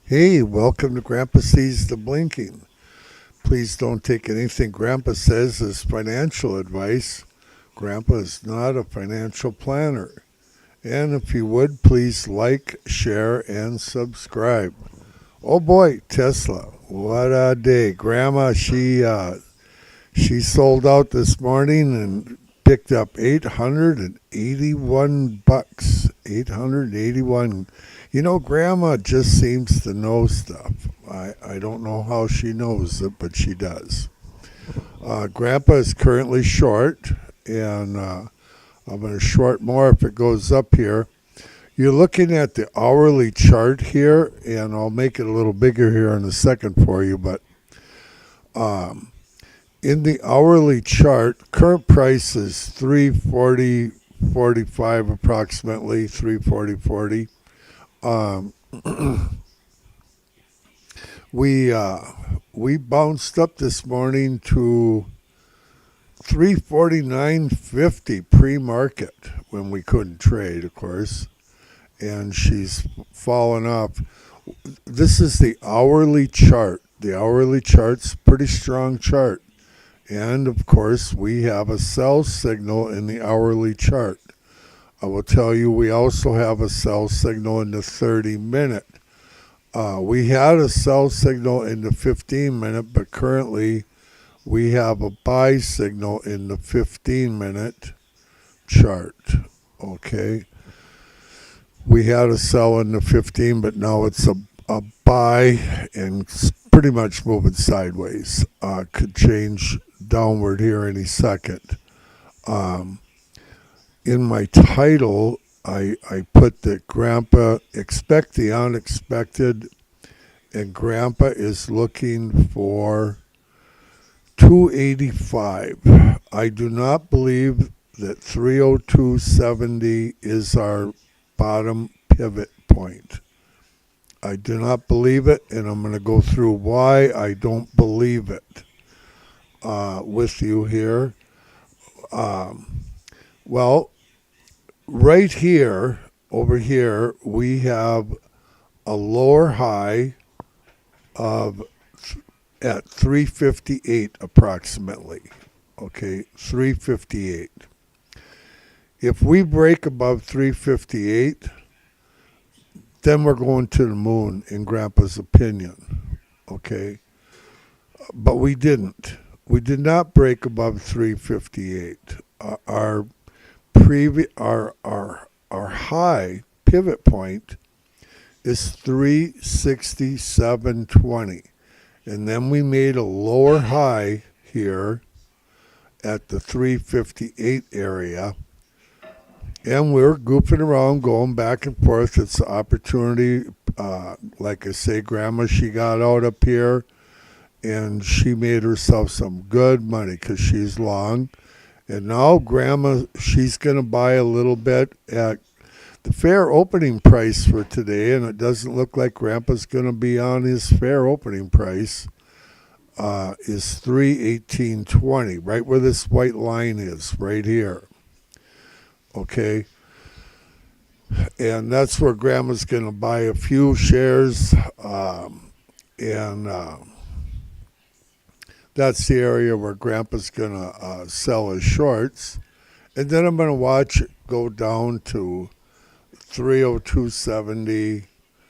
Hey, welcome to Grandpa Sees the Blinking. Please don't take anything Grandpa says as financial advice. Grandpa is not a financial planner. And if you would, please like, share, and subscribe. Oh boy, Tesla, what a day. Grandma, she sold out this morning and picked up 881 bucks. 881. You know, Grandma just seems to know stuff. I don't know how she knows it, but she does. Grandpa is currently short, and I'm going to short more if it goes up here. You're looking at the hourly chart here, and I'll make it a little bigger here in a second for you, but um, in the hourly chart, current price is 340.45 approximately, 340.40. Um, we uh, we bounced up this morning to 349.50 pre-market when we couldn't trade, of course, and she's fallen off. This is the hourly chart. The hourly chart's a pretty strong chart. And of course, we have a sell signal in the hourly chart. I will tell you, we also have a sell signal in the 30-minute. We had a sell signal in the 15-minute, but currently we have a buy signal in the 15-minute chart. Okay. We had a sell in the 15, but now it's a buy and it's pretty much moving sideways. Could change downward here any second. Um, in my title, I put that Grandpa expect the unexpected, and Grandpa is looking for 285. I do not believe that 302.70 is our bottom pivot point. I do not believe it, and I'm going to go through why I don't believe it with you here. Um, well, right here, over here, we have a lower high of at 358 approximately. Okay, 358. If we break above 358, then we're going to the moon, in Grandpa's opinion. Okay, but we didn't. We did not break above 358. Our our high pivot point is 367.20, and then we made a lower high here at the 358 area, and we're goofing around, going back and forth. It's an opportunity. Like I say, Grandma, she got out up here and she made herself some good money because she's long. And now Grandma, she's going to buy a little bit at the fair opening price for today, and it doesn't look like Grandpa's going to be on his fair opening price. Is 318.20, right where this white line is, right here. Okay, and that's where Grandma's going to buy a few shares, and that's the area where Grandpa's going to sell his shorts. And then I'm going to watch it go down to 302.70.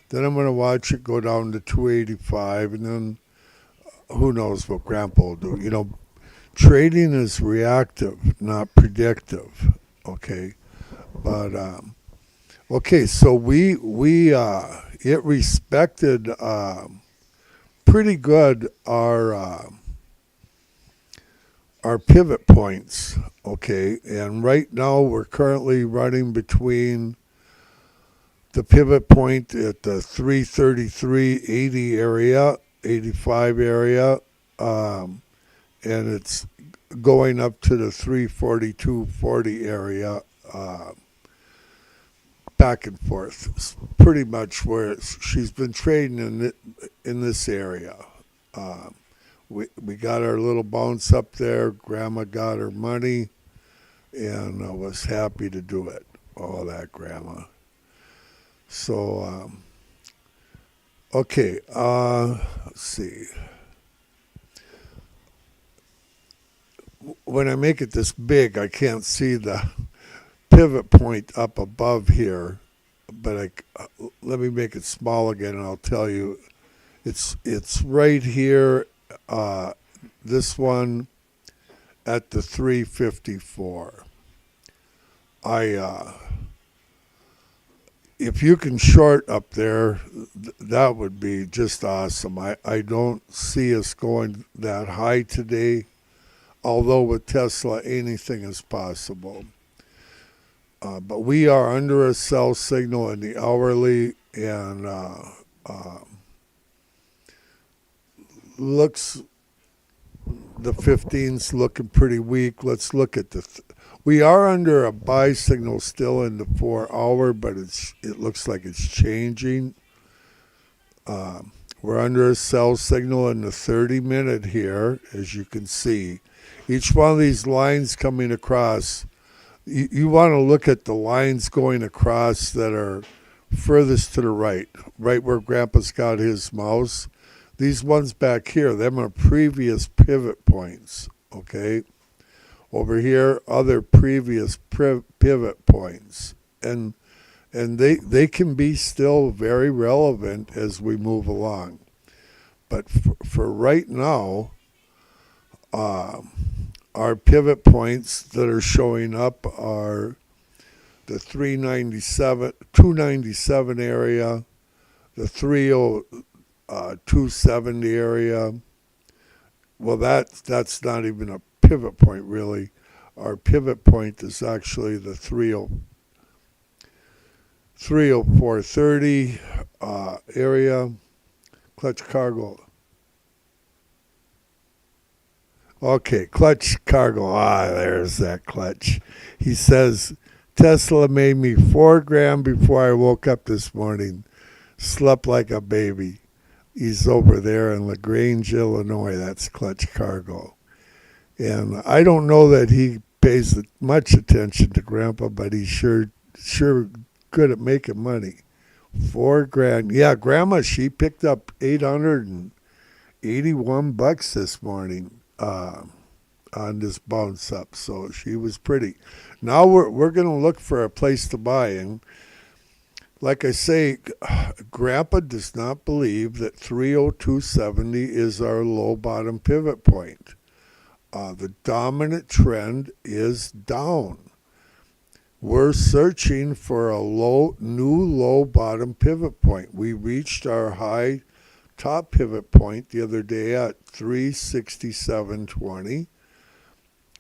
Then I'm going to watch it go down to 285, and then who knows what Grandpa will do. You know, trading is reactive, not predictive. Okay, but okay, so we it respected pretty good our pivot points. Okay, and right now we're currently running between the pivot point at the 333.80 area, 85 area, and it's going up to the 342.40 area, back and forth. It's pretty much where she's been trading in this area. Um, we got our little bounce up there. Grandma got her money, and I was happy to do it. All that, Grandma. So Okay, let's see. When I make it this big, I can't see the pivot point up above here, but let me make it small again, and I'll tell you. It's right here. This one at the 354. I if you can short up there, that would be just awesome. I don't see us going that high today, although with Tesla anything is possible. But we are under a sell signal in the hourly, and looks the 15's looking pretty weak. Let's look at we are under a buy signal still in the 4 hour, but it looks like it's changing. We're under a sell signal in the 30-minute here, as you can see. Each one of these lines coming across, you want to look at the lines going across that are furthest to the right where Grandpa's got his mouse. These ones back here, them are previous pivot points, okay? Over here, other previous pivot points. And they can be still very relevant as we move along. But for right now, our pivot points that are showing up are the 297 area, the 270 area. Well, that's not even a pivot point, really. Our pivot point is actually the 304.30 area. Clutch cargo. Okay, clutch cargo. There's that clutch. He says, Tesla made me $4 grand before I woke up this morning. Slept like a baby. He's over there in LaGrange, Illinois. That's Clutch Cargo. And I don't know that he pays much attention to Grandpa, but he's sure good at making money. $4 grand. Yeah, Grandma, she picked up $881 this morning on this bounce up. So she was pretty. Now we're going to look for a place to buy. And like I say, Grandpa does not believe that 302.70 is our low bottom pivot point. The dominant trend is down. We're searching for a new low bottom pivot point. We reached our high top pivot point the other day at 367.20.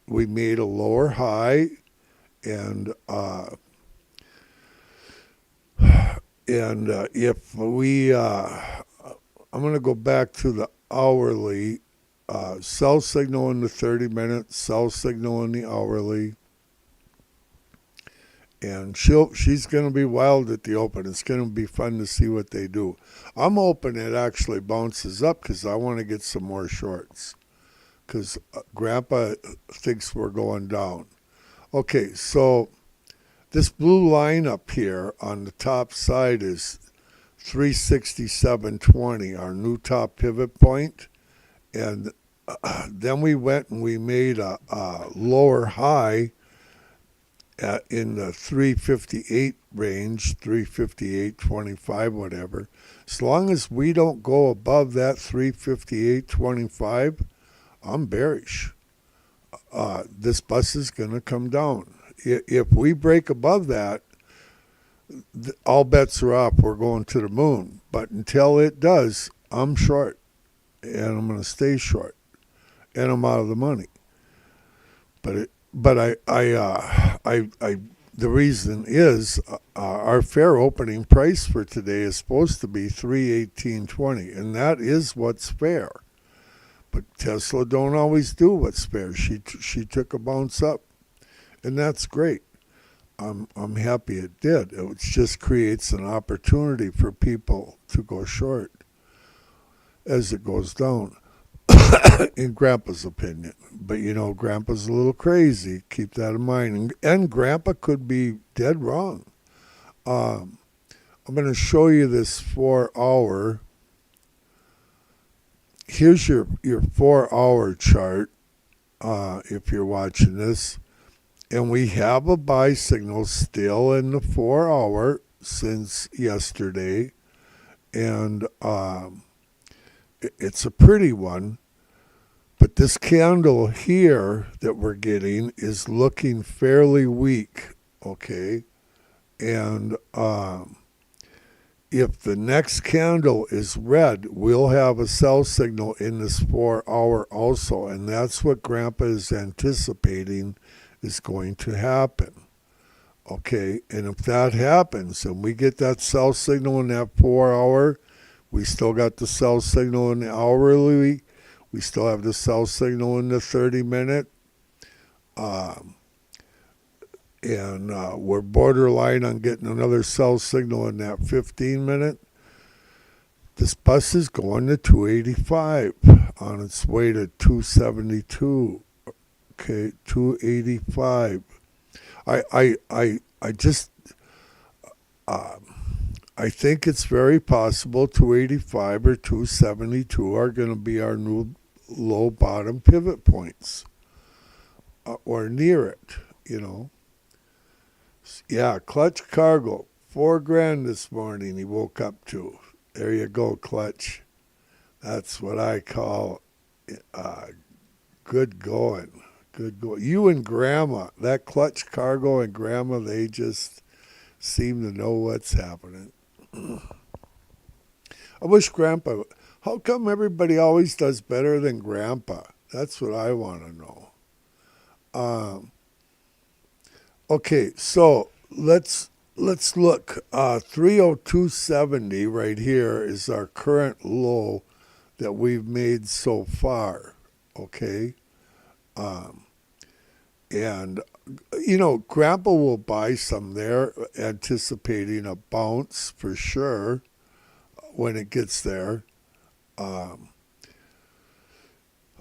We made a lower high, and if we, I'm going to go back to the hourly, sell signal in the 30 minutes, sell signal in the hourly, and she's going to be wild at the open. It's going to be fun to see what they do. I'm hoping it actually bounces up because I want to get some more shorts because Grandpa thinks we're going down. Okay, so this blue line up here on the top side is 367.20, our new top pivot point. And then we went and we made a lower high in the 358 range, 358.25, whatever. As long as we don't go above that 358.25, I'm bearish. This bus is going to come down. If we break above that, all bets are off. We're going to the moon. But until it does, I'm short, and I'm going to stay short, and I'm out of the money. But the reason is our fair opening price for today is supposed to be 318.20, and that is what's fair. But Tesla don't always do what's fair. She took a bounce up, and that's great. I'm happy it did. It just creates an opportunity for people to go short as it goes down, in Grandpa's opinion. But Grandpa's a little crazy. Keep that in mind. And Grandpa could be dead wrong. I'm going to show you this 4 hour. here's your 4-hour chart, if you're watching this. And we have a buy signal still in the 4-hour since yesterday. And it's a pretty one. But this candle here that we're getting is looking fairly weak, okay? And if the next candle is red, we'll have a sell signal in this 4-hour also. And that's what Grandpa is anticipating is going to happen. Okay, and if that happens and we get that sell signal in that 4-hour, we still got the sell signal in the hourly, we still have the sell signal in the 30-minute, and we're borderline on getting another sell signal in that 15-minute. This bus is going to 285 on its way to 272. Okay, 285. I just I think it's very possible 285 or 272 are going to be our new low bottom pivot points, or near it, you know. Yeah, Clutch Cargo, $4,000 this morning. He woke up to. There you go, Clutch. That's what I call good going. Good going. You and Grandma, that Clutch Cargo and Grandma, they just seem to know what's happening. I wish Grandpa. How come everybody always does better than Grandpa? That's what I want to know. Okay, so let's look. 302.70 right here is our current low that we've made so far. Okay. And, you know, Grandpa will buy some there, anticipating a bounce for sure when it gets there.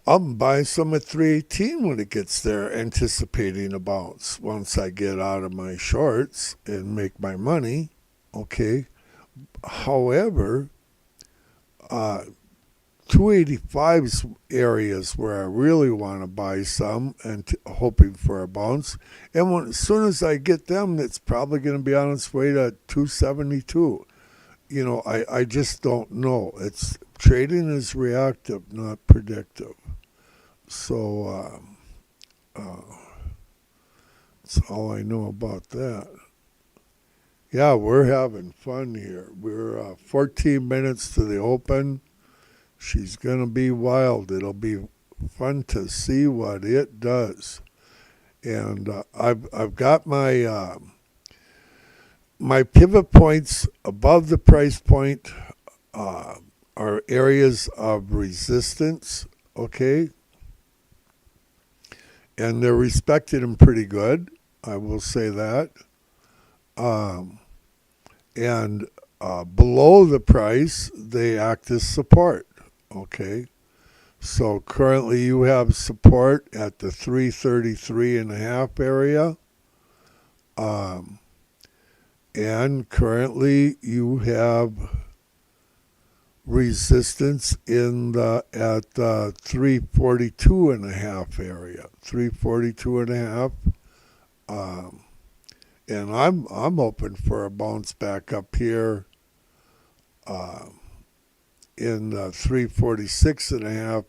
I'm buying some at 318 when it gets there, anticipating a bounce once I get out of my shorts and make my money. Okay. However, 285's areas where I really want to buy some and hoping for a bounce. And as soon as I get them, it's probably going to be on its way to 272. You know, I just don't know. It's trading is reactive, not predictive. So that's all I know about that. Yeah, we're having fun here. We're 14 minutes to the open. She's going to be wild. It'll be fun to see what it does. And I've got my my pivot points above the price point are areas of resistance, okay? And they're respected and pretty good. I will say that. And below the price, they act as support. Okay, so currently you have support at the 333.5 area, and currently you have resistance in the at the 342.5 area, 342.5, and I'm open for a bounce back up here. In the 346.5,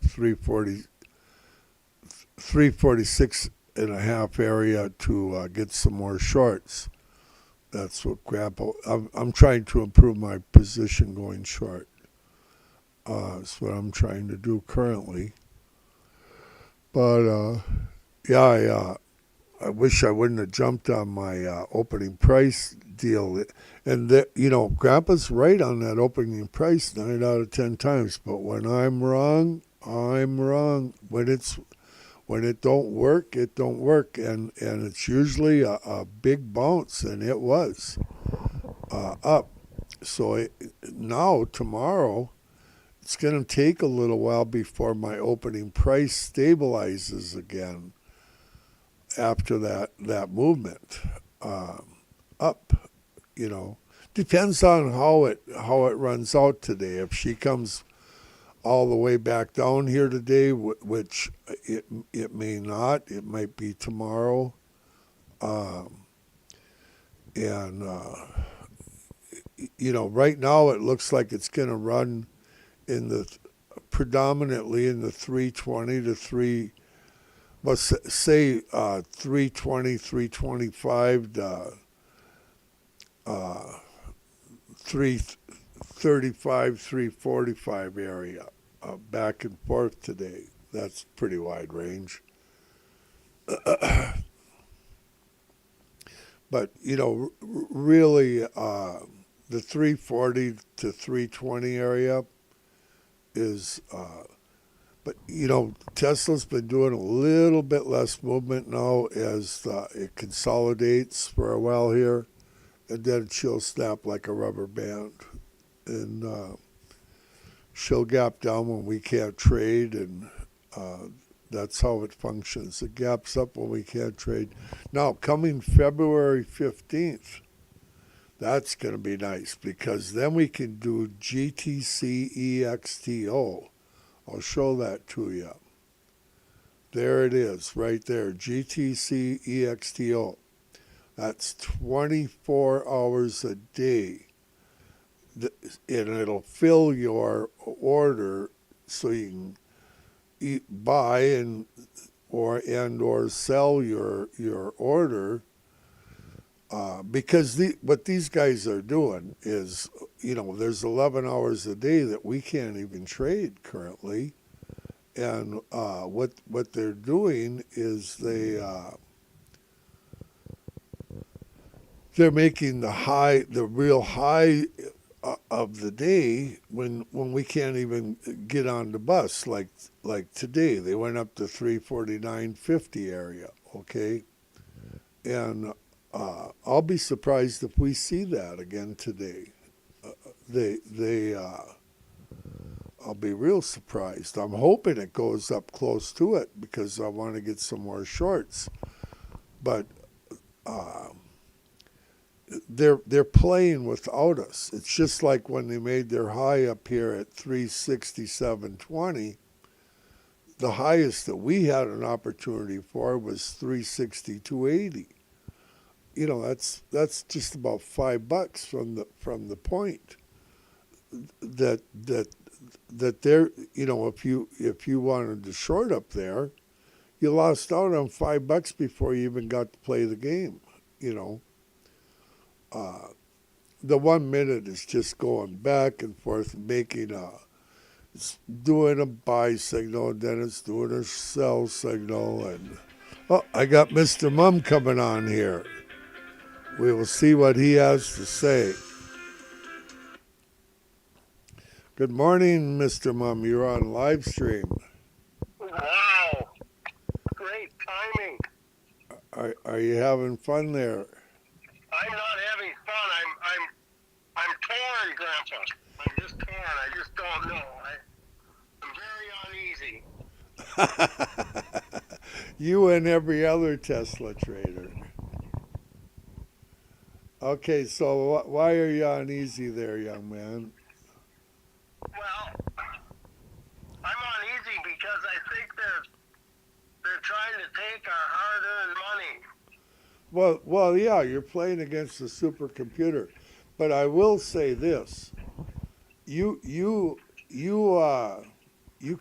346.5 area to get some more shorts. That's what Grandpa. I'm trying to improve my position going short. That's what I'm trying to do currently. But yeah, I wish I wouldn't have jumped on my opening price deal. And you know, Grandpa's right on that opening price 9 out of 10 times. But when I'm wrong, I'm wrong. When it don't work, it don't work, and it's usually a big bounce, and it was up. So now tomorrow, it's going to take a little while before my opening price stabilizes again. After that movement up, you know, depends on how it runs out today. If she comes all the way back down here today, which it may not. It might be tomorrow. Um, and right now it looks like it's going to run in the predominantly in the 320 to 3, let's say 320, 325 to 335, 345 area, back and forth today. That's pretty wide range. But really, the 340 to 320 area is. But Tesla's been doing a little bit less movement now as it consolidates for a while here, and then she'll snap like a rubber band, and she'll gap down when we can't trade, and that's how it functions. It gaps up when we can't trade. Now, coming February 15th, that's going to be nice because then we can do GTC EXTO. I'll show that to you. There it is, right there, GTC EXTO. That's 24 hours a day. And it'll fill your order so you can buy or sell your order. Because what these guys are doing is, there's 11 hours a day that we can't even trade currently, and what they're doing is they're making the real high of the day when we can't even get on the bus. Like today, they went up to 349.50 area. Okay, and I'll be surprised if we see that again today. I'll be real surprised. I'm hoping it goes up close to it because I want to get some more shorts. But they're playing without us. It's just like when they made their high up here at 367.20. The highest that we had an opportunity for was 362.80. That's just about $5 from the point that they're, if you wanted to short up there, you lost out on $5 before you even got to play the game. The 1 minute is just going back and forth, it's doing a buy signal, and then it's doing a sell signal, and I got Mr. Mum coming on here. We will see what he has to say. Good morning, Mr. Mum. You're on live stream. Wow. Great timing. Are you having fun there? I'm not having fun. I'm torn, Grandpa. I'm just torn. I just don't know. I'm very uneasy. You and every other Tesla trader. Okay, so why are you uneasy there, young man? Well, I'm uneasy because I think they're trying to take our hard-earned money. Well, yeah, you're playing against a supercomputer, but I will say this: you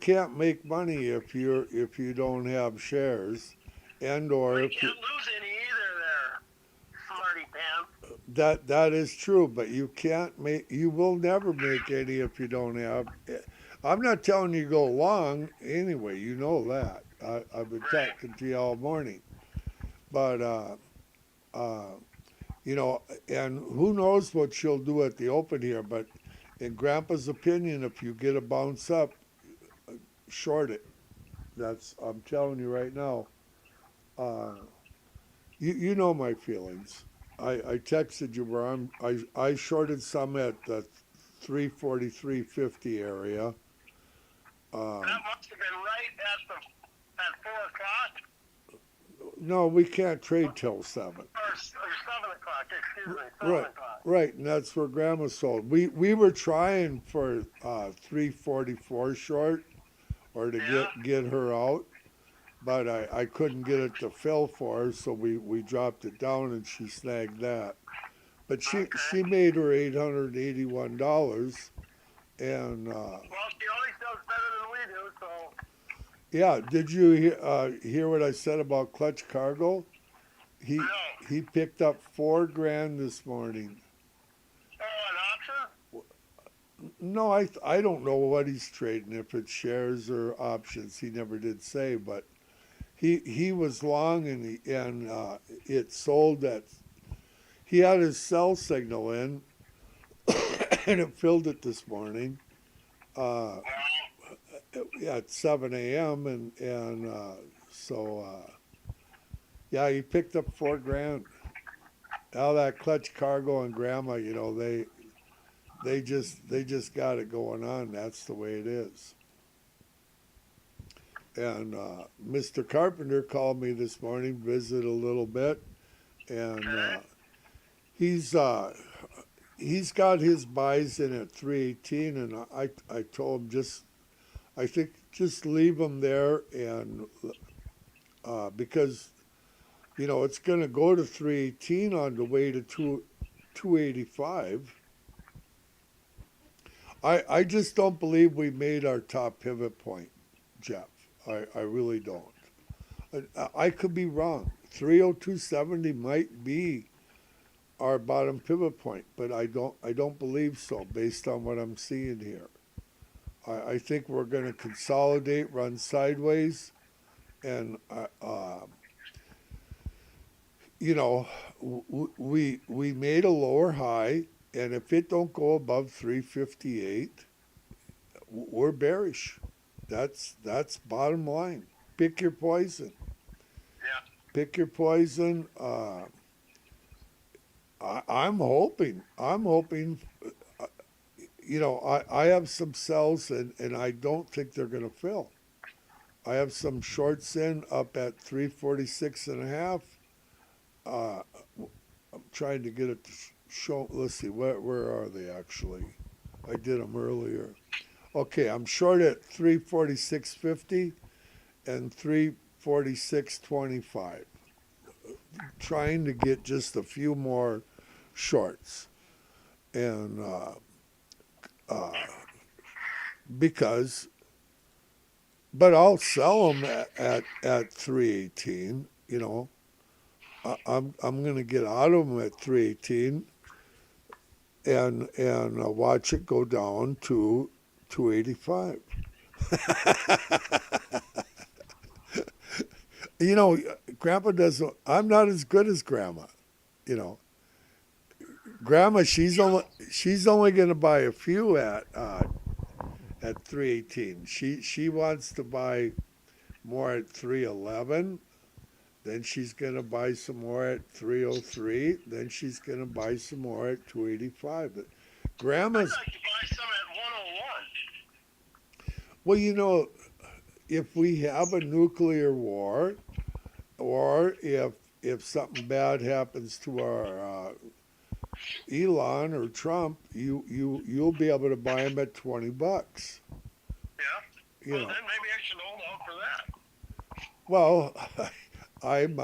can't make money if you don't have shares, and or if you can't lose any either, there, smarty pants. That is true, but you will never make any if you don't have. I'm not telling you go long anyway. You know that. I've been talking to you all morning, but and who knows what she'll do at the open here. But in Grandpa's opinion, if you get a bounce up, short it. I'm telling you right now. You know my feelings. I texted you where I shorted some at the 343.50 area. That must have been right at 4 o'clock. no, we can't trade till 7. Or 7 o'clock, excuse me, 7 Right, o'clock. right, and that's where Grandma sold. We were trying for 344 short, or to Yeah? get her out, but I couldn't get it to fill for her, so we dropped it down and she snagged that. But Okay. she made her $881, and Well, she always does better than we do, so. yeah. Did you hear what I said about Clutch Cargo? He No. he picked up 4 grand this morning. Oh, an option? No, I don't know what he's trading, if it's shares or options. He never did say, but he was long, and it sold at. He had his sell signal in, and it filled it this morning. Uh, Well, at 7 a.m. and so yeah, he picked up 4 grand. All that Clutch Cargo and Grandma, they just got it going on. That's the way it is. And Mr. Carpenter called me this morning, visit a little bit, and okay. he's uh, he's got his buys in at 318, and I told him I think just leave them there, and because it's going to go to 318 on the way to 285. I just don't believe we made our top pivot point, Jeff. I really don't. I could be wrong. 302.70 might be our bottom pivot point, but I don't believe so based on what I'm seeing here. I think we're going to consolidate, run sideways, and you know, we made a lower high, and if it don't go above 358, we're bearish. That's bottom line. Pick your poison. Yeah. Pick your poison. I'm hoping. I'm hoping. Uh, I have some sells, and I don't think they're going to fill. I have some shorts in up at 346 and a half. Uh, I'm trying to get it to show. Let's see, where are they actually? I did them earlier. Okay, I'm short at 346.50 and 346.25. Trying to get just a few more shorts, and uh, because, but I'll sell them at 318. I'm gonna get out of them at 318 and watch it go down to 285. you know, Grandpa doesn't. I'm not as good as Grandma. You know, Grandma, she's only gonna buy a few at 318. She wants to buy more at 311. Then she's gonna buy some more at 303. Then she's gonna buy some more at 285. But I'd Grandma's, like to buy some at 101. well, if we have a nuclear war, or if something bad happens to our Elon or Trump, you'll be able to buy them at $20. Yeah. You Well, know, then maybe I should hold out for that. well, I'm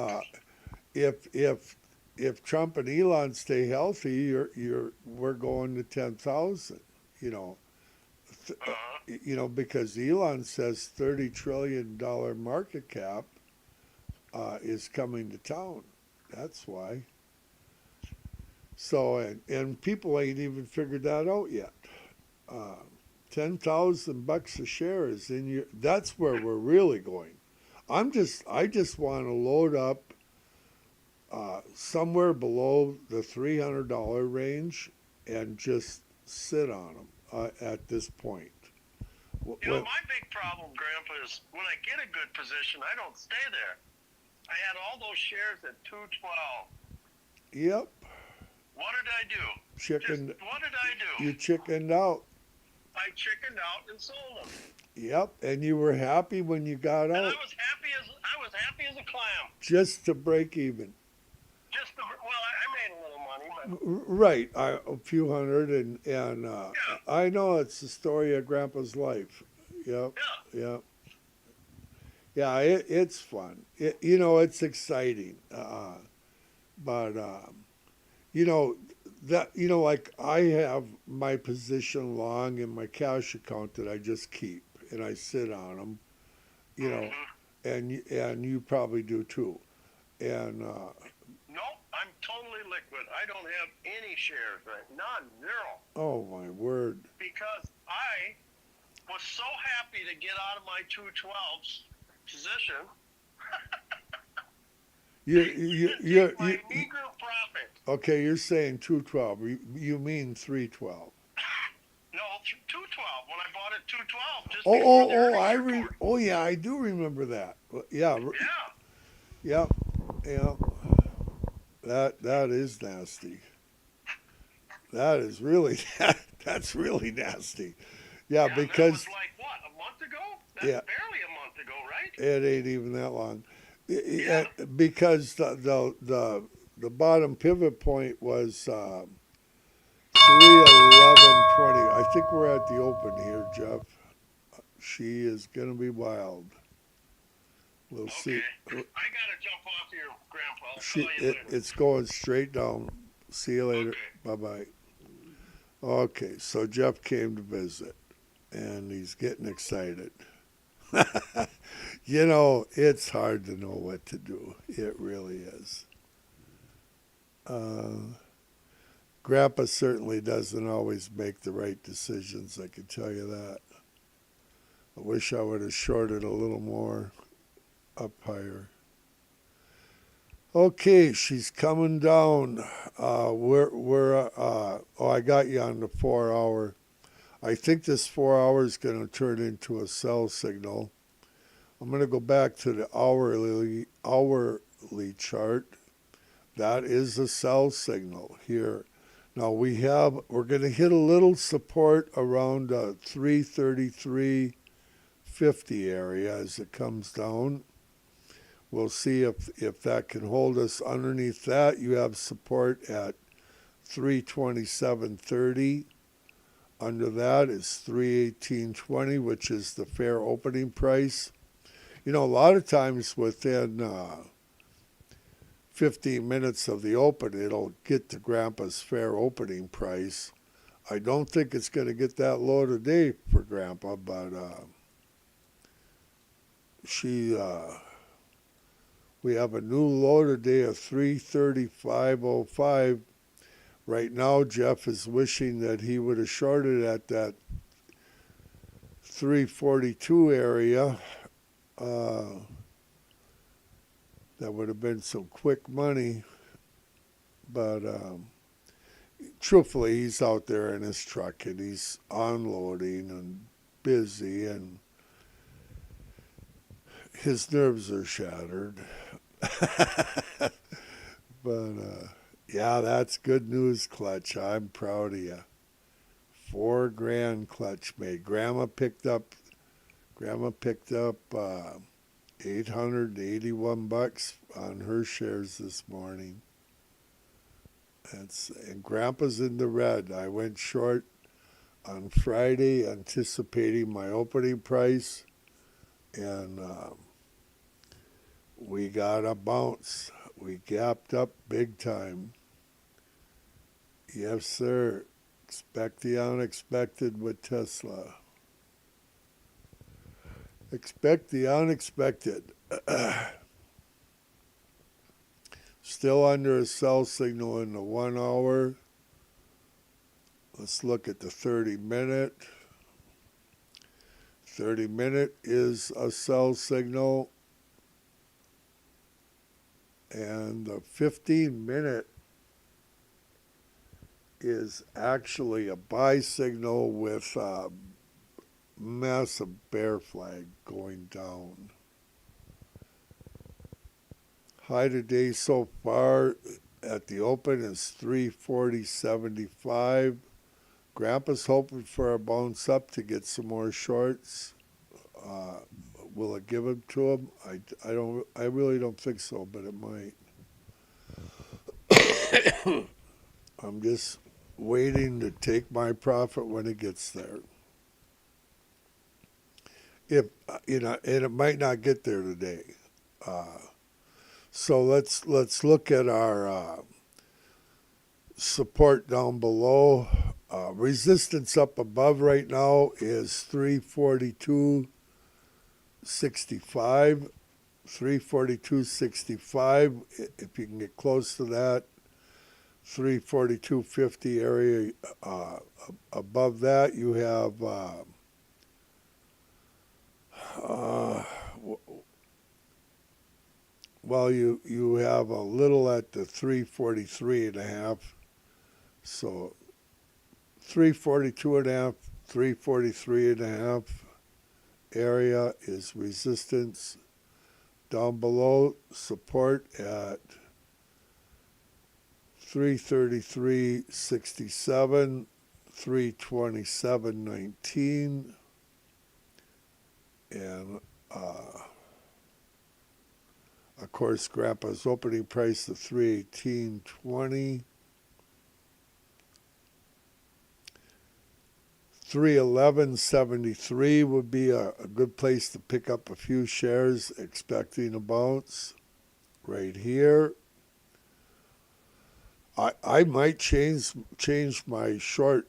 if Trump and Elon stay healthy, we're going to 10,000. You know, Uh-huh. because Elon says $30 trillion market cap is coming to town. That's why. So and people ain't even figured that out yet. Uh, $10,000 a share is in your. That's where we're really going. I just want to load up somewhere below the $300 range and just sit on them at this point. My big problem, Grandpa, is when I get a good position, I don't stay there. I had all those shares at 212. Yep. What did I do? Chicken. What did I do? You chickened out. I chickened out and sold them. Yep, and you were happy when you got And out, I was happy as a clam. just to break even. Just the, well, I made a little money, but Right, a few hundred, and yeah, I know it's the story of Grandpa's life. Yep, yeah. yep, yeah. It's fun. It's exciting. But you know like I have my position long in my cash account that I just keep and I sit on them. You know, Mm-hmm. and you probably do too. And Nope, I'm totally liquid. I don't have any shares, right? None, zero. oh my word. Because I was so happy to get out of my 212s position You to you take you my you, you meager profit. okay? You're saying 212. You mean 312? No, 212. When I bought it 212, just Oh before the oh oh! earnings report. Oh yeah, I do remember that. Yeah, Yeah, yeah, yeah. That is nasty. That is really that's really nasty. Yeah, yeah. That was because like what, a month ago? That's yeah, barely a month ago, right? it ain't even that long. Yeah. Because the bottom pivot point was 311.20. I think we're at the open here, Jeff. She is gonna be wild. We'll see. Okay. I gotta jump off here, Grandpa. I'll She call you later. it's going straight down. See you later. Okay. Bye bye. Okay, so Jeff came to visit, and he's getting excited. It's hard to know what to do. It really is. Uh, Grandpa certainly doesn't always make the right decisions, I can tell you that. I wish I would have shorted a little more up higher. Okay, she's coming down. Oh, I got you on the 4 hour. I think this 4 hour is going to turn into a sell signal. I'm going to go back to the hourly chart. That is a sell signal here. Now we're going to hit a little support around 333.50 area as it comes down. We'll see if that can hold us underneath that. You have support at 327.30. Under that is 318.20, which is the fair opening price. A lot of times within 15 minutes of the open, it'll get to Grandpa's fair opening price. I don't think it's going to get that low today for Grandpa, but she we have a new low today of 335.05. Right now, Jeff is wishing that he would have shorted at that 342 area. That would have been some quick money, but truthfully, he's out there in his truck and he's unloading and busy, and his nerves are shattered. But yeah, that's good news, Clutch. I'm proud of you. $4,000 Clutch made. Grandma picked up 881 bucks on her shares this morning. And Grandpa's in the red. I went short on Friday, anticipating my opening price, and we got a bounce. We gapped up big time. Yes, sir. Expect the unexpected with Tesla. Expect the unexpected. Still under a sell signal in the 1 hour. Let's look at the 30-minute. 30-minute is a sell signal. And the 15-minute is actually a buy signal with a massive bear flag going down. High today so far at the open is 340.75. Grandpa's hoping for a bounce up to get some more shorts. Will it give it to him? I really don't think so, but it might. I'm just waiting to take my profit when it gets there. If and it might not get there today. Uh, so let's look at our support down below. Resistance up above right now is 342.65. 342.65. If you can get close to that, 342.50 area. Above that, you have you have a little at the 343 and a half. So 342 and a half, 343 and a half area is resistance. Down below, support at 333.67, 327.19, and of course, Grandpa's opening price of 318.20. 311.73 would be a good place to pick up a few shares, expecting a bounce right here. I might change my short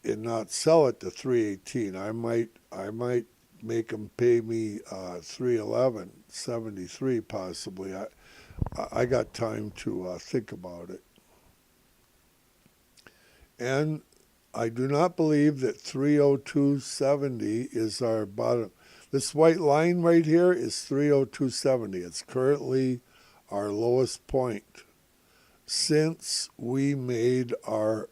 and not sell it to 318. I might make them pay me 311.73 possibly. I got time to think about it. And I do not believe that 302.70 is our bottom. This white line right here is 302.70. It's currently our lowest point since we made our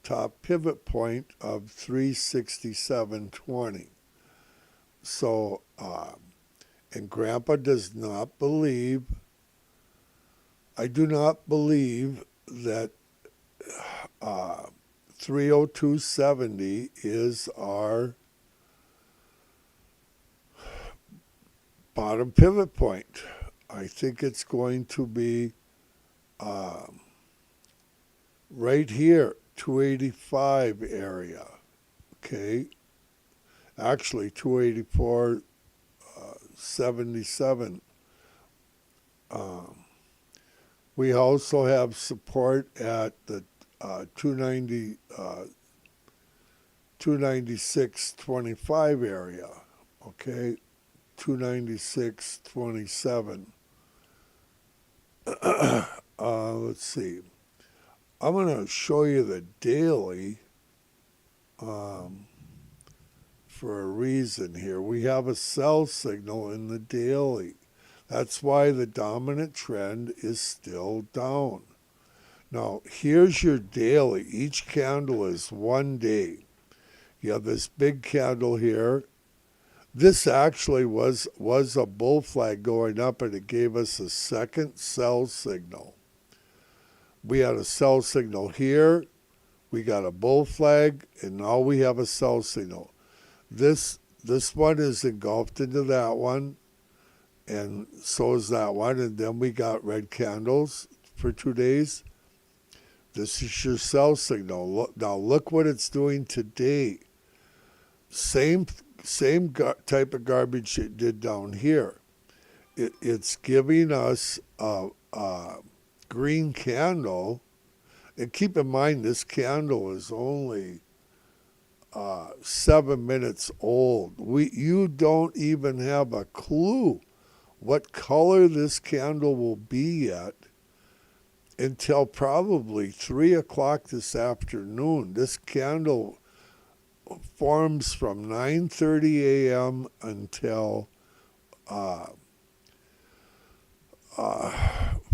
top pivot point of 367.20. So, and Grandpa does not believe, I do not believe that 302.70 is our bottom pivot point. I think it's going to be right here, 285 area. Okay. Actually, 284.77. We also have support at the 296.25 area. Okay. 296.27. Let's see. I'm going to show you the daily for a reason here. We have a sell signal in the daily. That's why the dominant trend is still down. Now, here's your daily. Each candle is 1 day. You have this big candle here. This actually was a bull flag going up, and it gave us a second sell signal. We had a sell signal here. We got a bull flag, and now we have a sell signal. This one is engulfed into that one, and so is that one. And then we got red candles for 2 days. This is your sell signal. Now look what it's doing today. Same type of garbage it did down here. It's giving us a green candle. And keep in mind, this candle is only 7 minutes old. You don't even have a clue what color this candle will be yet until probably 3 o'clock this afternoon. This candle forms from 9:30 a.m. until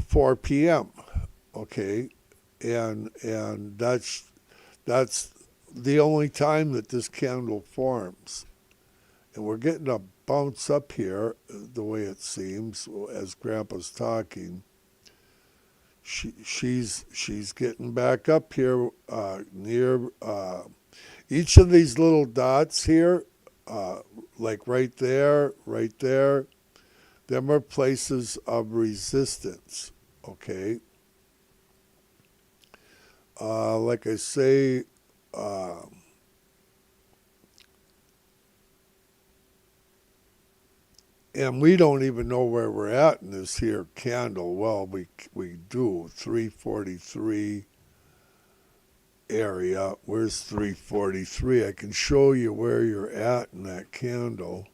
4 p.m. Okay, and that's the only time that this candle forms. And we're getting a bounce up here, the way it seems, as Grandpa's talking. She's getting back up here near each of these little dots here, like right there, them are places of resistance, okay? Like I say, and we don't even know where we're at in this here candle. Well, we do, 343 area. Where's 343? I can show you where you're at in that candle.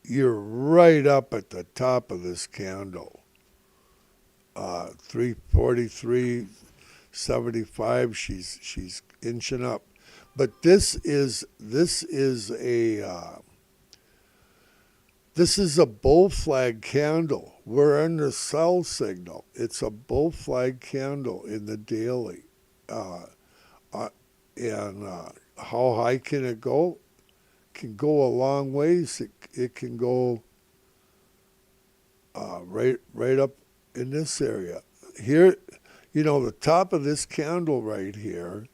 You're right up at the top of this candle. 343.75. She's inching up, but this is a bull flag candle. We're under sell signal. It's a bull flag candle in the daily. Uh, and how high can it go? Can go a long ways. It can go right up in this area. Here, the top of this candle right here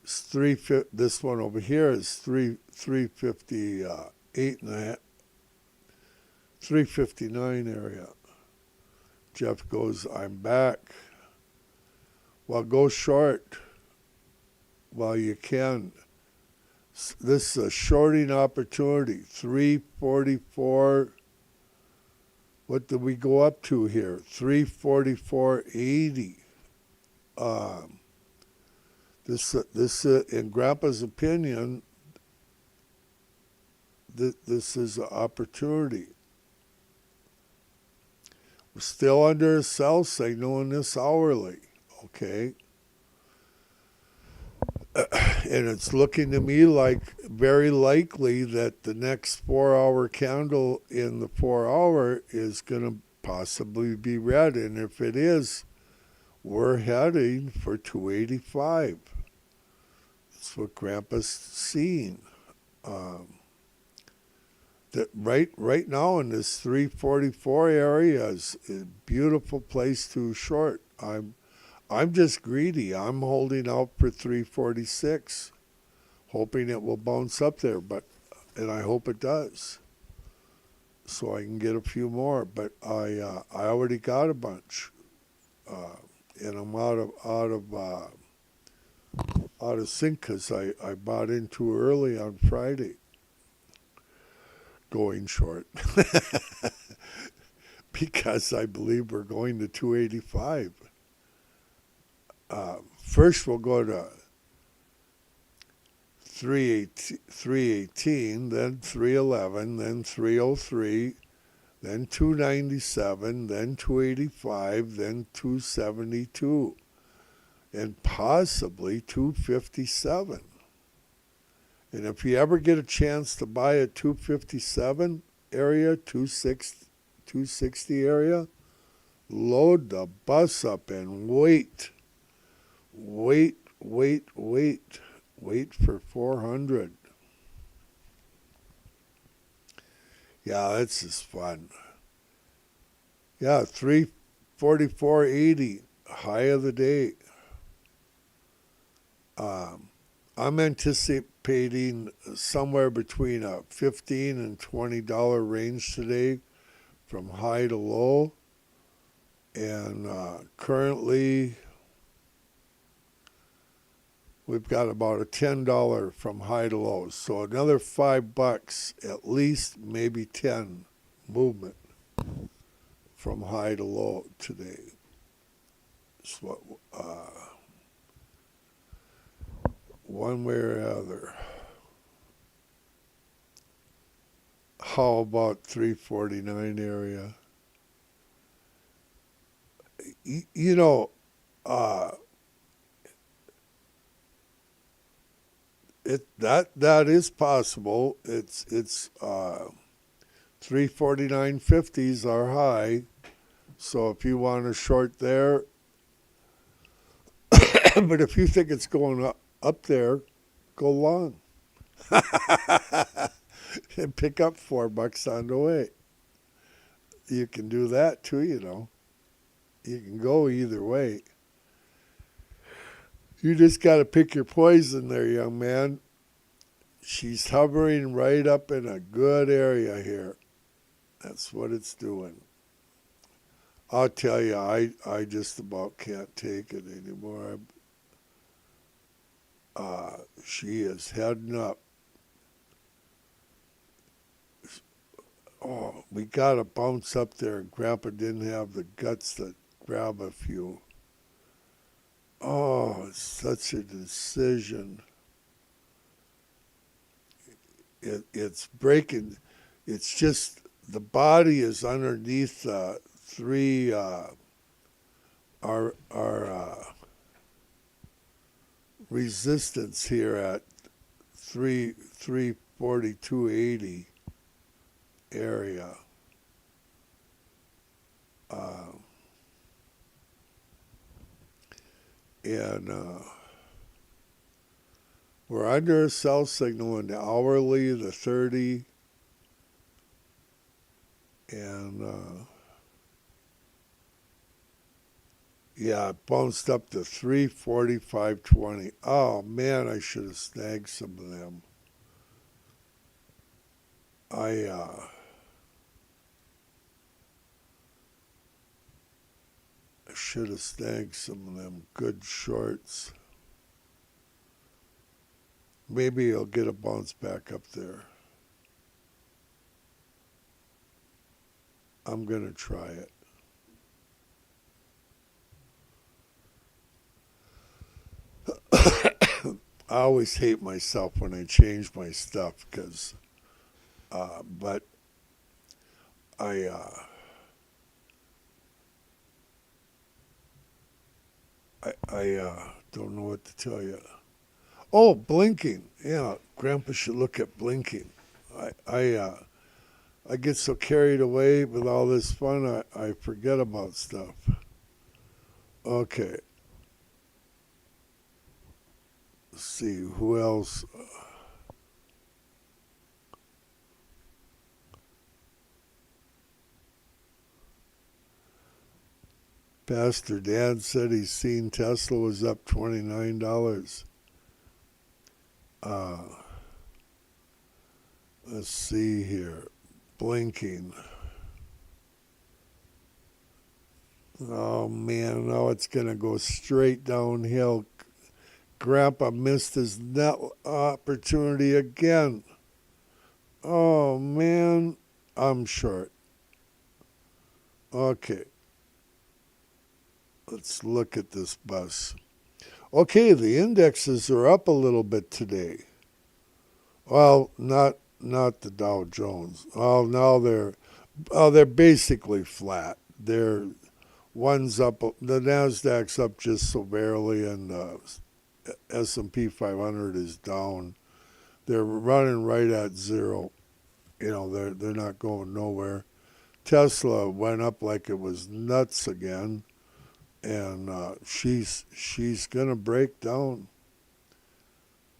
is this one over here is 358 and a half, 359 area. Jeff goes, I'm back. Well, go short while you can. This is a shorting opportunity. 344. What did we go up to here? 344.80. This in Grandpa's opinion, this is an opportunity. We're still under a sell signal in this hourly, okay? And it's looking to me like very likely that the next 4-hour candle in the 4-hour is going to possibly be red. And if it is, we're heading for 285. That's what Grandpa's seeing. That right now in this 344 area is a beautiful place to short. I'm just greedy. I'm holding out for 346, hoping it will bounce up there, and I hope it does, so I can get a few more. But I already got a bunch, and I'm out of sync because I bought in too early on Friday, going short. Because I believe we're going to 285. First, we'll go to 318, then 311, then 303, then 297, then 285, then 272, and possibly 257. And if you ever get a chance to buy a 257 area, 260 area, load the bus up and wait for 400. Yeah, this is fun. Yeah, 344.80, high of the day. I'm anticipating somewhere between a $15 and $20 range today from high to low. And currently, we've got about a $10 from high to low. So another $5 at least, maybe 10 movement from high to low today. So, one way or other. How about 349 area? That is possible. It's 349.50s are high. So if you want to short there, but if you think it's going up there, go long. And pick up $4 on the way. You can do that too, You can go either way. You just got to pick your poison there, young man. She's hovering right up in a good area here. That's what it's doing. I'll tell you, I just about can't take it anymore. She is heading up. Oh, we got to bounce up there, and Grandpa didn't have the guts to grab a few. Oh, it's such a decision. It's breaking. It's just the body is underneath three our resistance here at 342.80 area. And we're under a sell signal in the hourly, the 30, and yeah, it bounced up to 345.20. Oh man, I should have snagged some of them. I should have snagged some of them good shorts. Maybe I'll get a bounce back up there. I'm going to try it. I always hate myself when I change my stuff because, but I don't know what to tell you. Oh, blinking. Yeah, Grandpa should look at blinking. I get so carried away with all this fun, I forget about stuff. Okay. Let's see, who else? Pastor Dan said he's seen Tesla was up $29. Let's see here. Blinking. Oh man, now it's going to go straight downhill. Grandpa missed his net opportunity again. Oh man, I'm short. Okay. Let's look at this bus. Okay, the indexes are up a little bit today. Well, not the Dow Jones. Well, now they're basically flat. One's up, the Nasdaq's up just so barely, and S&P 500 is down. They're running right at zero. You know, they're not going nowhere. Tesla went up like it was nuts again, and she's gonna break down.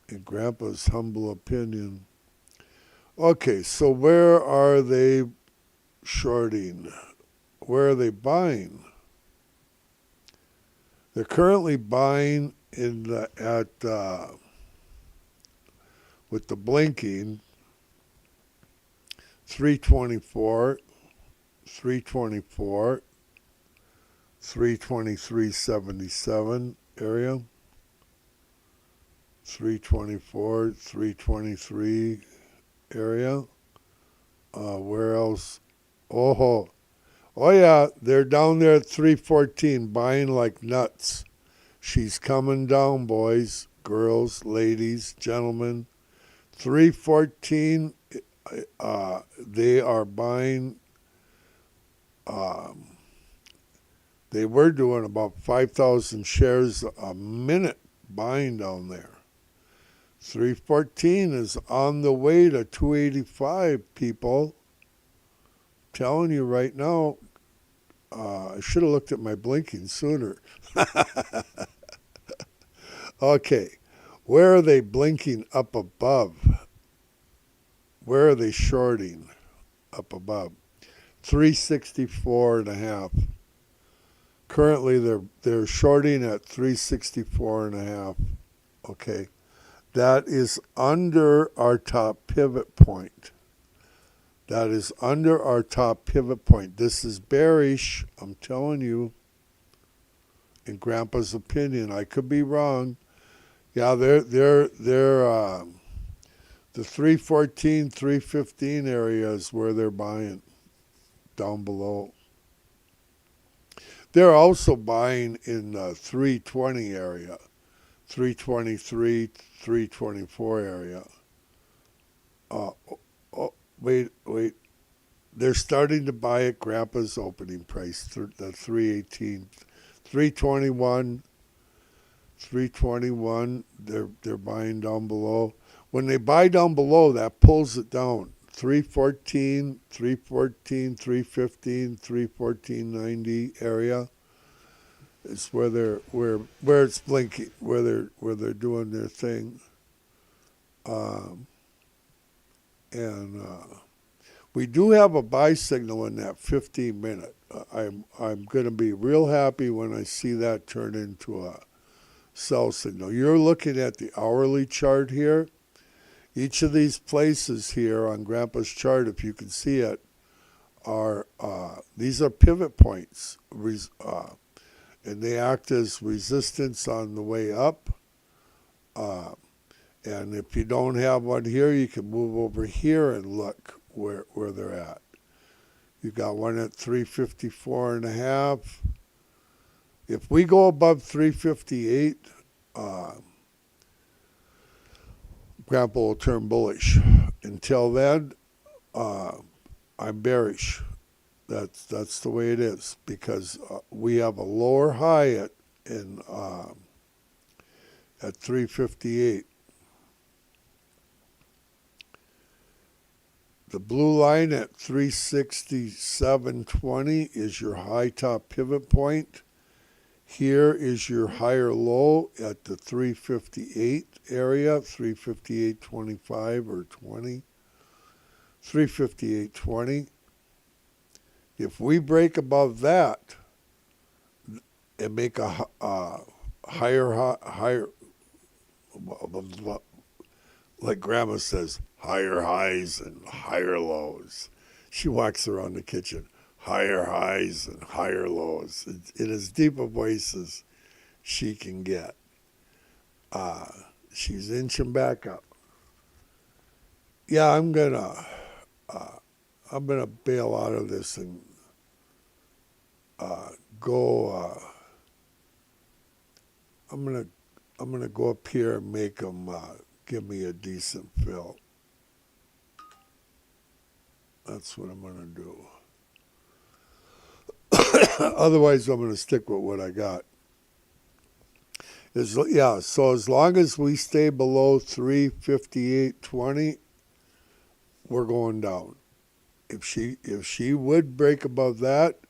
In Grandpa's humble opinion. Okay, so where are they shorting? Where are they buying? They're currently buying with the blinking 324, 324, 323.77 area. 324, 323 area. Where else? Oh yeah, they're down there at 314, buying like nuts. She's coming down, boys, girls, ladies, gentlemen. 314, they are buying. They were doing about 5,000 shares a minute buying down there. 314 is on the way to 285, people. Telling you right now, I should have looked at my blinking sooner. Okay, where are they blinking up above? Where are they shorting up above? 364.5. Currently, they're shorting at 364.5. Okay. That is under our top pivot point. That is under our top pivot point. This is bearish, I'm telling you, in Grandpa's opinion. I could be wrong. Yeah, they're the 314, 315 area is where they're buying down below. They're also buying in the 320 area, 323, 324 area. Oh, wait. They're starting to buy at Grandpa's opening price, the 318, 321, 321. They're buying down below. When they buy down below, that pulls it down. 314, 314, 315, 314.90 area is where it's blinking, where they're doing their thing. And we do have a buy signal in that 15-minute. I'm going to be real happy when I see that turn into a sell signal. You're looking at the hourly chart here. Each of these places here on Grandpa's chart, if you can see it, are these are pivot points, and they act as resistance on the way up. And if you don't have one here, you can move over here and look where they're at. You got one at 354.5. If we go above 358, Grandpa will turn bullish. Until then, I'm bearish. That's the way it is, because we have a lower high at 358. The blue line at 367.20 is your high top pivot point. Here is your higher low at the 358 area, 358.25 or 20, 358.20. If we break above that and make a higher, like Grandma says, higher highs and higher lows. She walks around the kitchen. Higher highs and higher lows, in as deep a voice as she can get. She's inching back up. Yeah, I'm gonna bail out of this and go. I'm gonna go up here and make them give me a decent fill. That's what I'm gonna do. Otherwise, I'm going to stick with what I got. So as long as we stay below 358.20, we're going down. If she would break above that,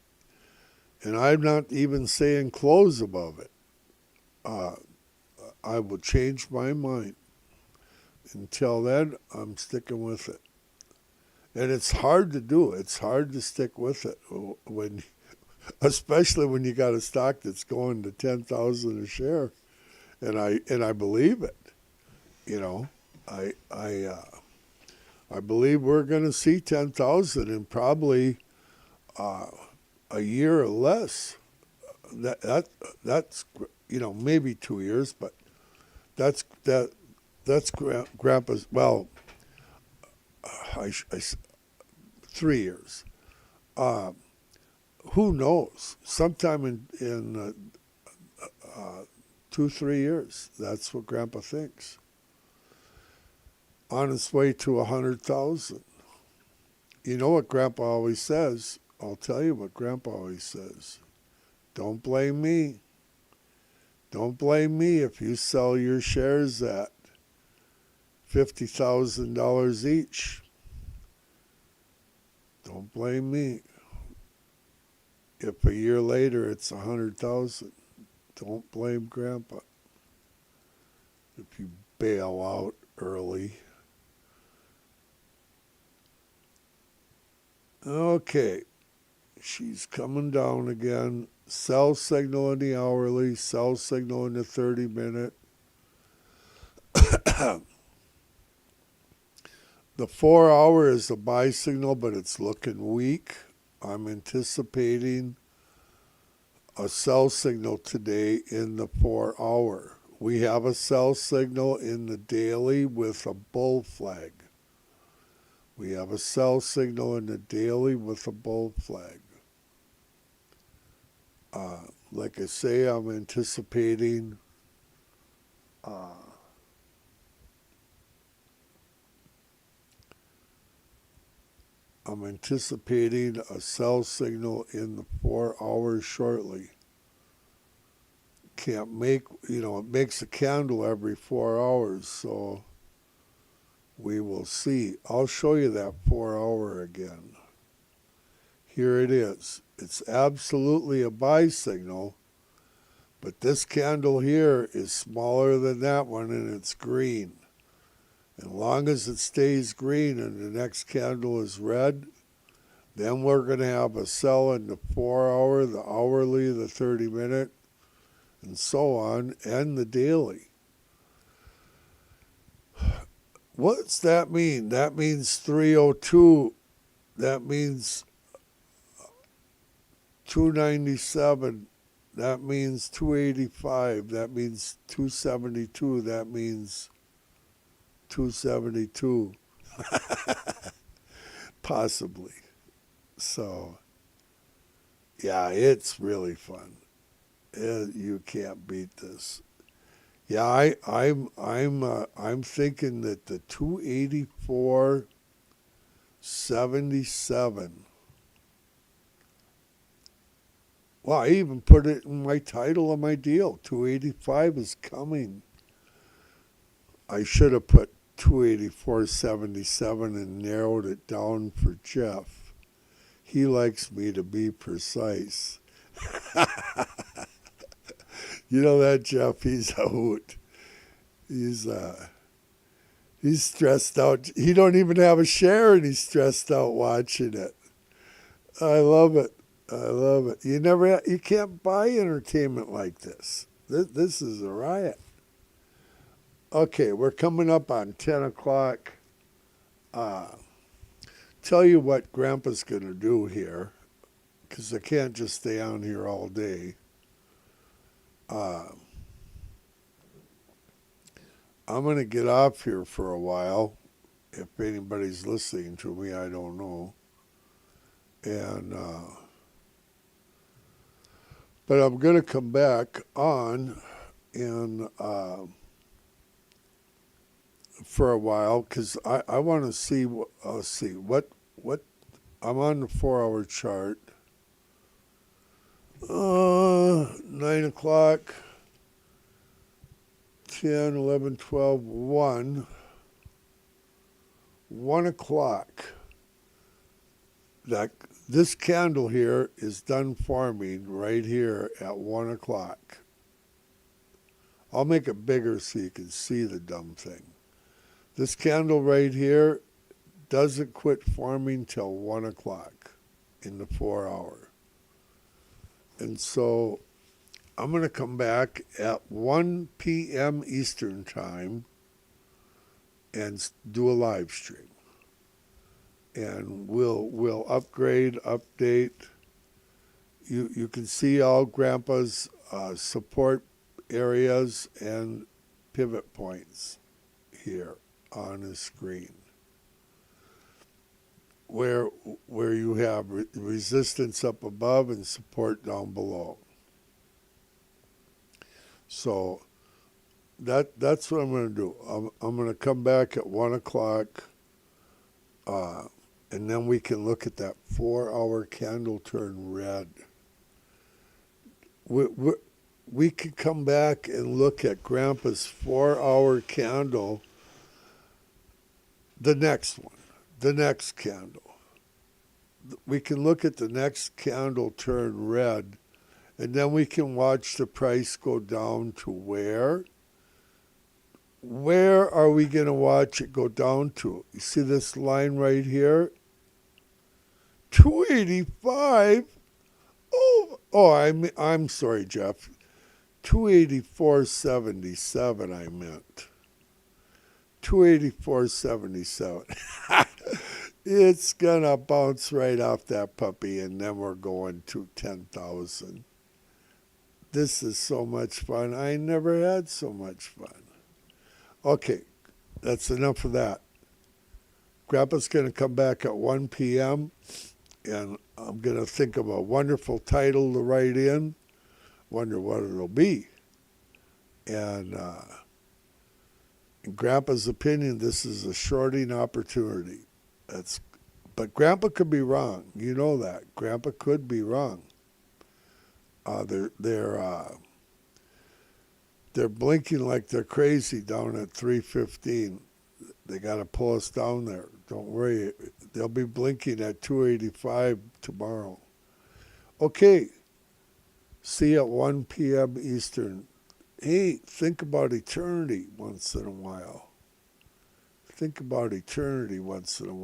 and I'm not even saying close above it, I will change my mind. Until then, I'm sticking with it. And it's hard to do. It's hard to stick with it especially when you got a stock that's going to 10,000 a share, and I believe it. You know, I believe we're going to see 10,000 in probably a year or less. That's maybe 2 years, but that's Grandpa's. Well, 3 years. Who knows? Sometime in 2-3 years. That's what Grandpa thinks. On its way to 100,000. You know what Grandpa always says? I'll tell you what Grandpa always says. Don't blame me. Don't blame me if you sell your shares at $50,000 each. Don't blame me. If a year later it's 100,000, don't blame Grandpa. If you bail out early. Okay, she's coming down again. Sell signal in the hourly, sell signal in the 30-minute. The 4-hour is a buy signal, but it's looking weak. I'm anticipating a sell signal today in the 4-hour. We have a sell signal in the daily with a bull flag. We have a sell signal in the daily with a bull flag. Like I say, I'm anticipating a sell signal in the 4-hour shortly. Can't make, it makes a candle every 4 hours, so we will see. I'll show you that 4-hour again. Here it is. It's absolutely a buy signal, but this candle here is smaller than that one and it's green. As long as it stays green and the next candle is red, then we're going to have a sell in the 4-hour, the hourly, the 30-minute, and so on, and the daily. What's that mean? That means 302. That means 297. That means 285. That means 272. That means 272. Possibly. So, yeah, it's really fun. You can't beat this. Yeah, I'm thinking that the 284.77. Well, I even put it in my title of my deal. 285 is coming. I should have put 284.77 and narrowed it down for Jeff. He likes me to be precise. You know that, Jeff? He's a hoot. He's stressed out. He don't even have a share, and he's stressed out watching it. I love it. I love it. You can't buy entertainment like this. This is a riot. Okay, we're coming up on 10 o'clock. Tell you what Grandpa's going to do here, because I can't just stay on here all day. I'm going to get off here for a while. If anybody's listening to me, I don't know. But I'm going to come back on and for a while, because I want to see what I'm on the 4-hour chart. 9 o'clock, 10, 11, 12, 1. 1 o'clock. This candle here is done forming right here at 1 o'clock. I'll make it bigger so you can see the dumb thing. This candle right here doesn't quit forming till 1 o'clock in the 4-hour. And so I'm going to come back at 1 p.m. Eastern Time and do a live stream. And we'll upgrade, update. You can see all Grandpa's support areas and pivot points here on the screen, where you have resistance up above and support down below. So that's what I'm going to do. I'm going to come back at 1 o'clock, and then we can look at that 4-hour candle turn red. We can come back and look at Grandpa's 4-hour candle, the next one, the next candle. We can look at the next candle turn red, and then we can watch the price go down to where? Where are we going to watch it go down to? You see this line right here? 285. I'm sorry, Jeff. 284.77 I meant. 284.77. It's gonna bounce right off that puppy, and then we're going to 10,000. This is so much fun. I never had so much fun. Okay, that's enough of that. Grandpa's going to come back at 1 p.m., and I'm going to think of a wonderful title to write in. Wonder what it'll be. And in Grandpa's opinion, this is a shorting opportunity. But Grandpa could be wrong. You know that. Grandpa could be wrong. They're blinking like they're crazy down at 3:15. They got to pull us down there. Don't worry. They'll be blinking at 285 tomorrow. Okay. See you at 1 p.m. Eastern. Hey, think about eternity once in a while. Think about eternity once in a while.